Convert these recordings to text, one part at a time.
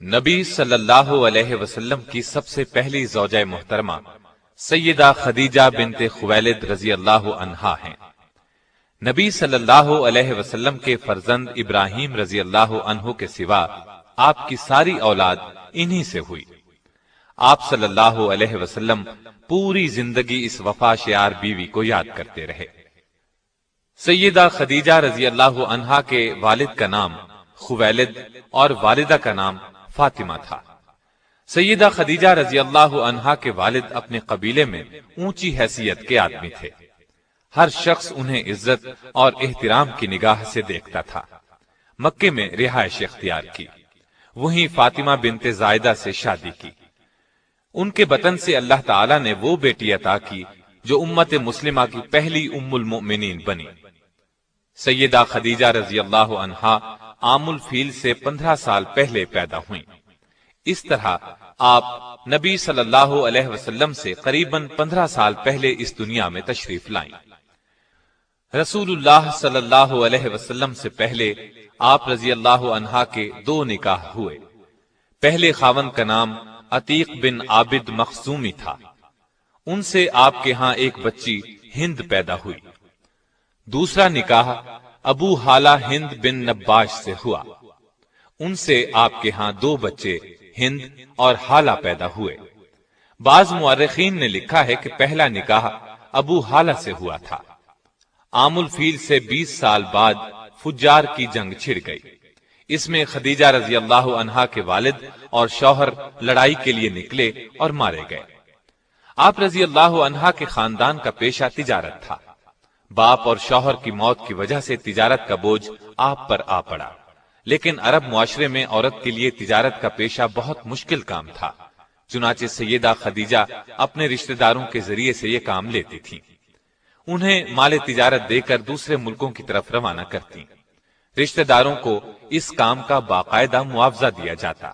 نبی صلی اللہ علیہ وسلم کی سب سے پہلی زوجہ محترمہ سیدہ خدیجہ بنت خویلد رضی اللہ عنہا ہیں۔ نبی صلی اللہ علیہ وسلم کے فرزند ابراہیم رضی اللہ عنہ کے سوا آپ کی ساری اولاد انہی سے ہوئی۔ آپ صلی اللہ علیہ وسلم پوری زندگی اس وفا شیار بیوی کو یاد کرتے رہے۔ سیدہ خدیجہ رضی اللہ عنہا کے والد کا نام خویلد اور والدہ کا نام فاطمہ تھا۔ سیدہ خدیجہ رضی اللہ عنہا کے والد اپنے قبیلے میں اونچی حیثیت کے آدمی تھے۔ ہر شخص انہیں عزت اور احترام کی نگاہ سے دیکھتا تھا۔ مکے میں رہائش اختیار کی، وہیں فاطمہ بنت زائدہ سے شادی کی۔ ان کے بطن سے اللہ تعالیٰ نے وہ بیٹی عطا کی جو امت مسلمہ کی پہلی ام المؤمنین بنی۔ سیدہ خدیجہ رضی اللہ عنہا عام الفیل سے 15 سال پہلے پیدا ہوئیں۔ اس طرح آپ نبی صلی اللہ علیہ وسلم سے قریباً 15 سال پہلے اس دنیا میں تشریف لائیں۔ رسول اللہ صلی اللہ علیہ وسلم سے پہلے آپ رضی اللہ عنہا کے 2 نکاح ہوئے۔ پہلے خاوند کا نام عتیق بن عابد مخزومی تھا۔ ان سے آپ کے ہاں ایک بچی ہند پیدا ہوئی۔ دوسرا نکاح ابو حالہ ہند بن نباش سے ہوا۔ ان سے آپ کے ہاں 2 بچے ہند اور حالہ پیدا ہوئے۔ بعض مورخین نے لکھا ہے کہ پہلا نکاح ابو حالہ سے ہوا تھا۔ عام الفیل سے 20 سال بعد فجار کی جنگ چھڑ گئی۔ اس میں خدیجہ رضی اللہ عنہا کے والد اور شوہر لڑائی کے لیے نکلے اور مارے گئے۔ آپ رضی اللہ عنہا کے خاندان کا پیشہ تجارت تھا۔ باپ اور شوہر کی موت کی وجہ سے تجارت کا بوجھ آپ پر آ پڑا، لیکن عرب معاشرے میں عورت کے لیے تجارت کا پیشہ بہت مشکل کام تھا۔ چنانچہ سیدہ خدیجہ اپنے رشتہ داروں کے ذریعے سے یہ کام لیتی تھیں۔ انہیں مال تجارت دے کر دوسرے ملکوں کی طرف روانہ کرتی۔ رشتہ داروں کو اس کام کا باقاعدہ معاوضہ دیا جاتا۔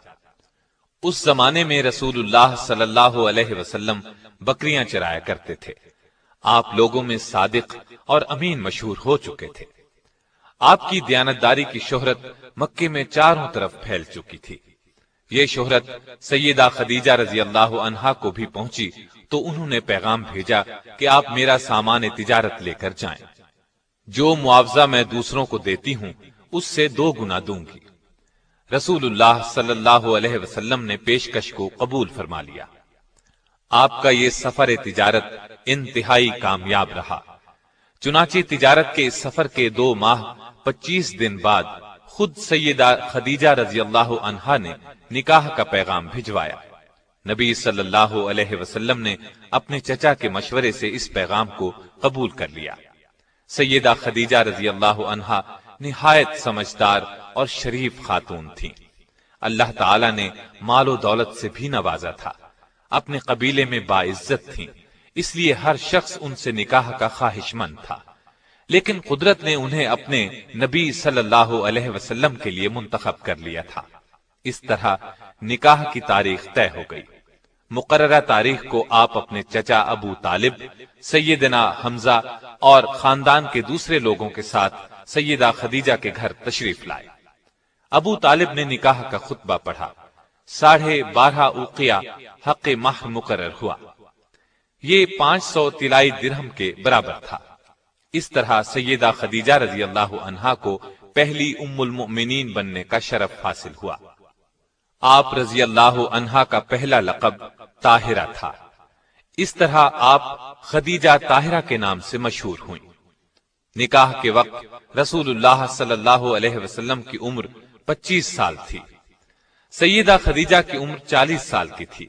اس زمانے میں رسول اللہ صلی اللہ علیہ وسلم بکریاں چرایا کرتے تھے۔ آپ لوگوں میں صادق اور امین مشہور ہو چکے تھے۔ آپ کی دیانتداری کی شہرت مکے میں چاروں طرف پھیل چکی تھی۔ یہ شہرت سیدہ خدیجہ رضی اللہ عنہا کو بھی پہنچی تو انہوں نے پیغام بھیجا کہ آپ میرا سامان تجارت لے کر جائیں۔ جو معاوضہ میں دوسروں کو دیتی ہوں اس سے 2 گنا دوں گی۔ رسول اللہ صلی اللہ علیہ وسلم نے پیشکش کو قبول فرما لیا۔ آپ کا یہ سفر تجارت انتہائی کامیاب رہا۔ چنانچہ تجارت کے اس سفر کے 2 ماہ 25 دن بعد خود سیدہ خدیجہ رضی اللہ عنہا نے نکاح کا پیغام بھجوایا۔ نبی صلی اللہ علیہ وسلم نے اپنے چچا کے مشورے سے اس پیغام کو قبول کر لیا۔ سیدہ خدیجہ رضی اللہ عنہا نہایت سمجھدار اور شریف خاتون تھیں۔ اللہ تعالی نے مال و دولت سے بھی نوازا تھا۔ اپنے قبیلے میں باعزت تھیں، اس لیے ہر شخص ان سے نکاح کا خواہش مند تھا، لیکن قدرت نے انہیں اپنے نبی صلی اللہ علیہ وسلم کے لیے منتخب کر لیا تھا۔ اس طرح نکاح کی تاریخ طے ہو گئی۔ مقررہ تاریخ کو آپ اپنے چچا ابو طالب، سیدنا حمزہ اور خاندان کے دوسرے لوگوں کے ساتھ سیدہ خدیجہ کے گھر تشریف لائے۔ ابو طالب نے نکاح کا خطبہ پڑھا۔ 12.5 اوقیہ حق مہر مقرر ہوا۔ یہ 500 طلائی درہم کے برابر تھا۔ اس طرح سیدہ خدیجہ رضی اللہ عنہا کو پہلی ام المؤمنین بننے کا شرف حاصل ہوا۔ آپ رضی اللہ عنہا کا پہلا لقب طاہرہ تھا۔ اس طرح آپ خدیجہ طاہرہ کے نام سے مشہور ہوئیں۔ نکاح کے وقت رسول اللہ صلی اللہ علیہ وسلم کی عمر 25 سال تھی۔ سیدہ خدیجہ کی عمر 40 سال کی تھی۔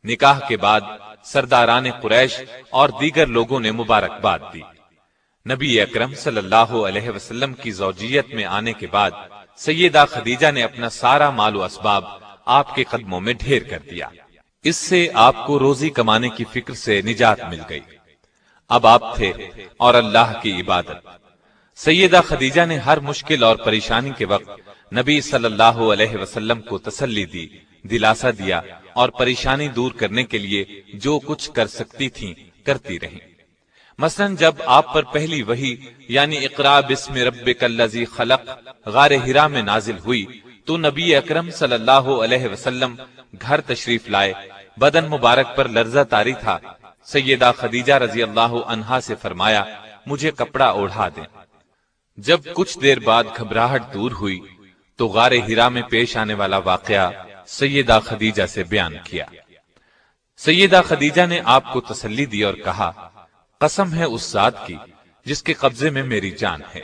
نکاح کے بعد سرداران قریش اور دیگر لوگوں نے مبارکباد دی۔ نبی اکرم صلی اللہ علیہ وسلم کی زوجیت میں آنے کے بعد سیدہ خدیجہ نے اپنا سارا مال و اسباب آپ کے قدموں میں ڈھیر کر دیا۔ اس سے آپ کو روزی کمانے کی فکر سے نجات مل گئی۔ اب آپ تھے اور اللہ کی عبادت۔ سیدہ خدیجہ نے ہر مشکل اور پریشانی کے وقت نبی صلی اللہ علیہ وسلم کو تسلی دی، دلاسا دیا اور پریشانی دور کرنے کے لیے جو کچھ کر سکتی تھیں کرتی رہیں۔ مثلا جب آپ پر پہلی وحی یعنی اقرا بسم ربک الذی خلق غار حرا میں نازل ہوئی تو نبی اکرم صلی اللہ علیہ وسلم گھر تشریف لائے، بدن مبارک پر لرزہ طاری تھا۔ سیدہ خدیجہ رضی اللہ عنہا سے فرمایا مجھے کپڑا اوڑھا دیں۔ جب کچھ دیر بعد گھبراہٹ دور ہوئی تو غار ہرا میں پیش آنے والا واقعہ سیدہ خدیجہ سے بیان کیا۔ سیدہ خدیجہ نے آپ کو تسلی دی اور کہا قسم ہے اس ذات کی جس کے قبضے میں میری جان ہے،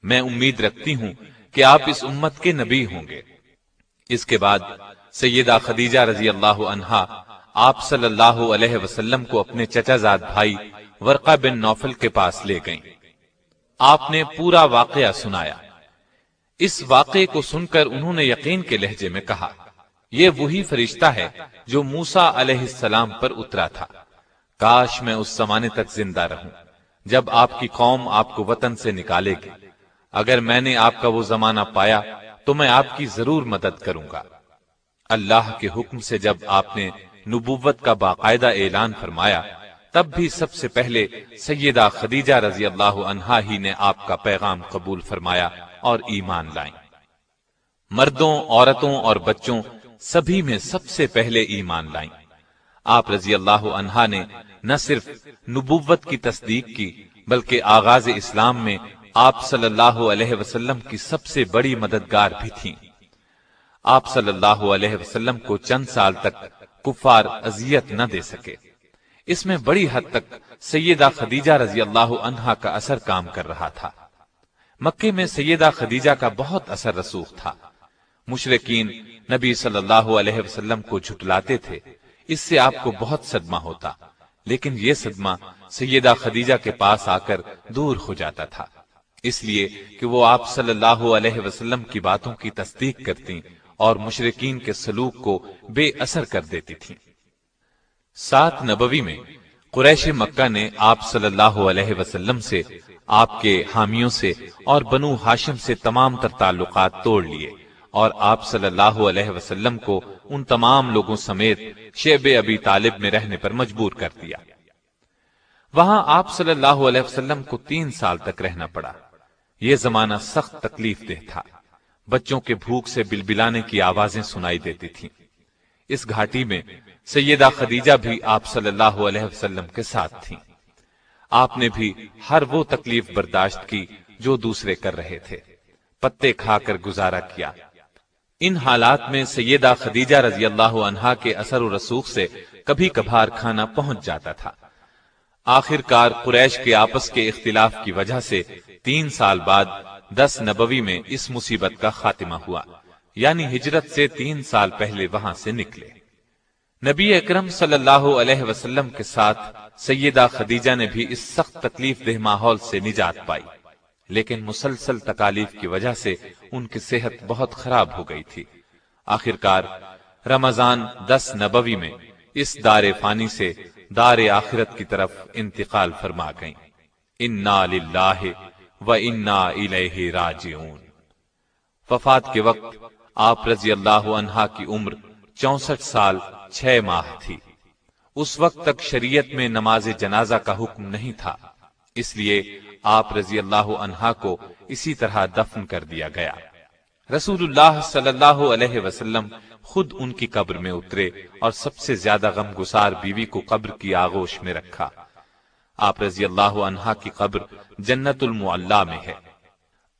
میں امید رکھتی ہوں کہ آپ اس امت کے نبی ہوں گے۔ اس کے بعد سیدہ خدیجہ رضی اللہ عنہا آپ صلی اللہ علیہ وسلم کو اپنے چچا زاد بھائی ورقہ بن نوفل کے پاس لے گئیں۔ آپ نے پورا واقعہ سنایا۔ اس واقعے کو سن کر انہوں نے یقین کے لہجے میں کہا یہ وہی فرشتہ ہے جو موسیٰ علیہ السلام پر اترا تھا، کاش میں اس زمانے تک زندہ رہوں جب آپ کی قوم آپ کو وطن سے نکالے گی۔ اگر میں نے آپ کا وہ زمانہ پایا تو میں آپ کی ضرور مدد کروں گا۔ اللہ کے حکم سے جب آپ نے نبوت کا باقاعدہ اعلان فرمایا تب بھی سب سے پہلے سیدہ خدیجہ رضی اللہ عنہا ہی نے آپ کا پیغام قبول فرمایا اور ایمان لائیں۔ مردوں، عورتوں اور بچوں سبھی میں سب سے پہلے ایمان لائیں۔ آپ رضی اللہ عنہا نے نہ صرف نبوت کی تصدیق کی بلکہ آغاز اسلام میں آپ صلی اللہ علیہ وسلم کی سب سے بڑی مددگار بھی تھیں۔ آپ صلی اللہ علیہ وسلم کو چند سال تک کفار اذیت نہ دے سکے۔ اس میں بڑی حد تک سیدہ خدیجہ رضی اللہ عنہا کا اثر کام کر رہا تھا۔ مکے میں سیدہ خدیجہ کا بہت اثر رسوخ تھا۔ مشرکین نبی صلی اللہ علیہ وسلم کو جھٹلاتے تھے، اس سے آپ کو بہت صدمہ ہوتا، لیکن یہ صدمہ سیدہ خدیجہ کے پاس آ کر دور ہو جاتا تھا، اس لیے کہ وہ آپ صلی اللہ علیہ وسلم کی باتوں کی تصدیق کرتی اور مشرکین کے سلوک کو بے اثر کر دیتی تھی۔ 7 نبوی میں قریش مکہ نے آپ صلی اللہ علیہ وسلم سے، آپ کے حامیوں سے اور بنو ہاشم سے تمام تر تعلقات توڑ لیے اور آپ صلی اللہ علیہ وسلم کو ان تمام لوگوں سمیت شیب ابی طالب میں رہنے پر مجبور کر دیا۔ وہاں آپ صلی اللہ علیہ وسلم کو 3 سال تک رہنا پڑا۔ یہ زمانہ سخت تکلیف دہ تھا۔ بچوں کے بھوک سے بلبلانے کی آوازیں سنائی دیتی تھیں۔ اس گھاٹی میں سیدہ خدیجہ بھی آپ صلی اللہ علیہ وسلم کے ساتھ تھیں۔ آپ نے بھی ہر وہ تکلیف برداشت کی جو دوسرے کر رہے تھے، پتے کھا کر گزارا کیا۔ ان حالات میں سیدہ خدیجہ رضی اللہ عنہا کے اثر و رسوخ سے کبھی کبھار کھانا پہنچ جاتا تھا۔ آخر کار قریش کے آپس کے اختلاف کی وجہ سے 3 سال بعد 10 نبوی میں اس مصیبت کا خاتمہ ہوا، یعنی ہجرت سے 3 سال پہلے وہاں سے نکلے۔ نبی اکرم صلی اللہ علیہ وسلم کے ساتھ سیدہ خدیجہ نے بھی اس سخت تکلیف دہ ماحول سے نجات پائی، لیکن مسلسل تکالیف کی وجہ سے ان کی صحت بہت خراب ہو گئی تھی۔ آخر کار رمضان 10 نبوی میں اس دار فانی سے دار آخرت کی طرف انتقال فرما گئیں۔ انا للہ و انا الیہ راجعون۔ وفات کے وقت آپ رضی اللہ عنہا کی عمر 64 سال 6 ماہ تھی۔ اس وقت تک شریعت میں نماز جنازہ کا حکم نہیں تھا، اس لیے آپ رضی اللہ عنہا کو اسی طرح دفن کر دیا گیا۔ رسول اللہ صلی اللہ علیہ وسلم خود ان کی قبر میں اترے اور سب سے زیادہ غمگسار بیوی کو قبر کی آغوش میں رکھا۔ آپ رضی اللہ عنہا کی قبر جنت المعلا میں ہے۔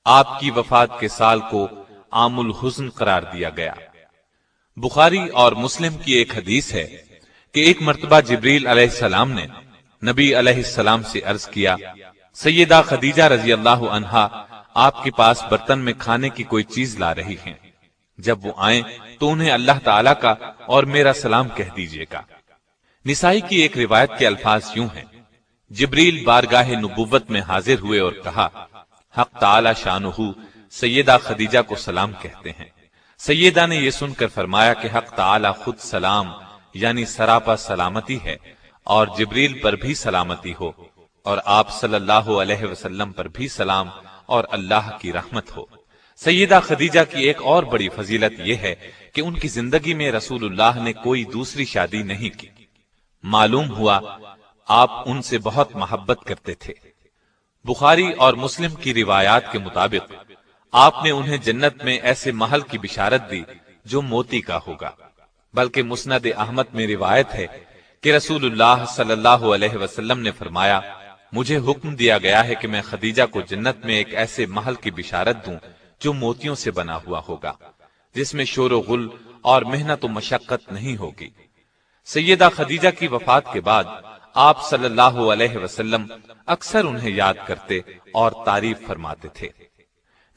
آپ کی وفات کے سال کو عام الحزن قرار دیا گیا۔ بخاری اور مسلم کی ایک حدیث ہے کہ ایک مرتبہ جبریل علیہ السلام نے نبی علیہ السلام سے عرض کیا، سیدہ خدیجہ رضی اللہ عنہا آپ کے پاس برتن میں کھانے کی کوئی چیز لا رہی ہیں، جب وہ آئیں تو انہیں اللہ تعالیٰ کا اور میرا سلام کہہ دیجیے گا۔ نسائی کی ایک روایت کے الفاظ یوں ہیں، جبریل بارگاہ نبوت میں حاضر ہوئے اور کہا، حق تعالی شانہ سیدہ خدیجہ کو سلام کہتے ہیں۔ سیدہ نے یہ سن کر فرمایا کہ حق تعالی خود سلام یعنی سراپا سلامتی ہے، اور جبریل پر بھی سلامتی ہو، اور آپ صلی اللہ علیہ وسلم پر بھی سلام اور اللہ کی رحمت ہو۔ سیدہ خدیجہ کی ایک اور بڑی فضیلت یہ ہے کہ ان کی زندگی میں رسول اللہ نے کوئی دوسری شادی نہیں کی۔ معلوم ہوا آپ ان سے بہت محبت کرتے تھے۔ بخاری اور مسلم کی روایات کے مطابق آپ نے انہیں جنت میں ایسے محل کی بشارت دی جو موتی کا ہوگا۔ بلکہ مسند احمد میں روایت ہے کہ رسول اللہ صلی اللہ علیہ وسلم نے فرمایا، مجھے حکم دیا گیا ہے کہ میں خدیجہ کو جنت میں ایک ایسے محل کی بشارت دوں جو موتیوں سے بنا ہوا ہوگا، جس میں شور و غل اور محنت و مشقت نہیں ہوگی۔ سیدہ خدیجہ کی وفات کے بعد آپ صلی اللہ علیہ وسلم اکثر انہیں یاد کرتے اور تعریف فرماتے تھے۔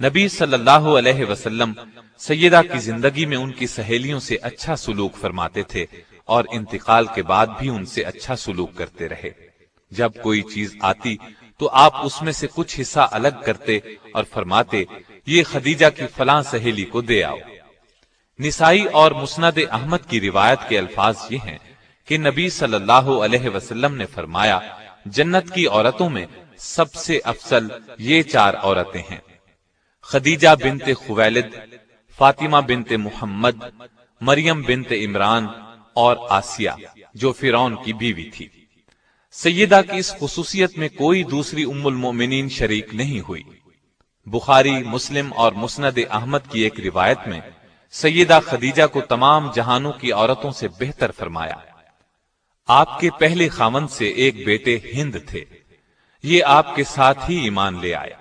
نبی صلی اللہ علیہ وسلم سیدہ کی زندگی میں ان کی سہیلیوں سے اچھا سلوک فرماتے تھے اور انتقال کے بعد بھی ان سے اچھا سلوک کرتے رہے۔ جب کوئی چیز آتی تو آپ اس میں سے کچھ حصہ الگ کرتے اور فرماتے، یہ خدیجہ کی فلاں سہیلی کو دے آؤ۔ نسائی اور مسند احمد کی روایت کے الفاظ یہ ہیں کہ نبی صلی اللہ علیہ وسلم نے فرمایا، جنت کی عورتوں میں سب سے افضل یہ 4 عورتیں ہیں: خدیجہ بنت خویلد، فاطمہ بنت محمد، مریم بنت عمران اور آسیہ جو فرعون کی بیوی تھی۔ سیدہ کی اس خصوصیت میں کوئی دوسری ام المؤمنین شریک نہیں ہوئی۔ بخاری، مسلم اور مسند احمد کی ایک روایت میں سیدہ خدیجہ کو تمام جہانوں کی عورتوں سے بہتر فرمایا۔ آپ کے پہلے خاوند سے ایک بیٹے ہند تھے، یہ آپ کے ساتھ ہی ایمان لے آئے۔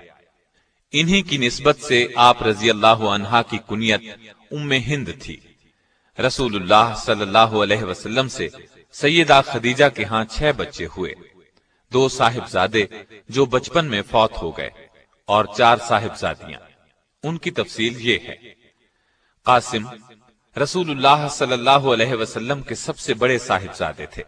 انہی کی نسبت سے آپ رضی اللہ عنہا کی کنیت ام ہند تھی۔ رسول اللہ صلی اللہ علیہ وسلم سے سیدہ خدیجہ کے ہاں 6 بچے ہوئے، 2 صاحبزادے جو بچپن میں فوت ہو گئے اور 4 صاحبزادیاں۔ ان کی تفصیل یہ ہے: قاسم رسول اللہ صلی اللہ علیہ وسلم کے سب سے بڑے صاحبزادے تھے۔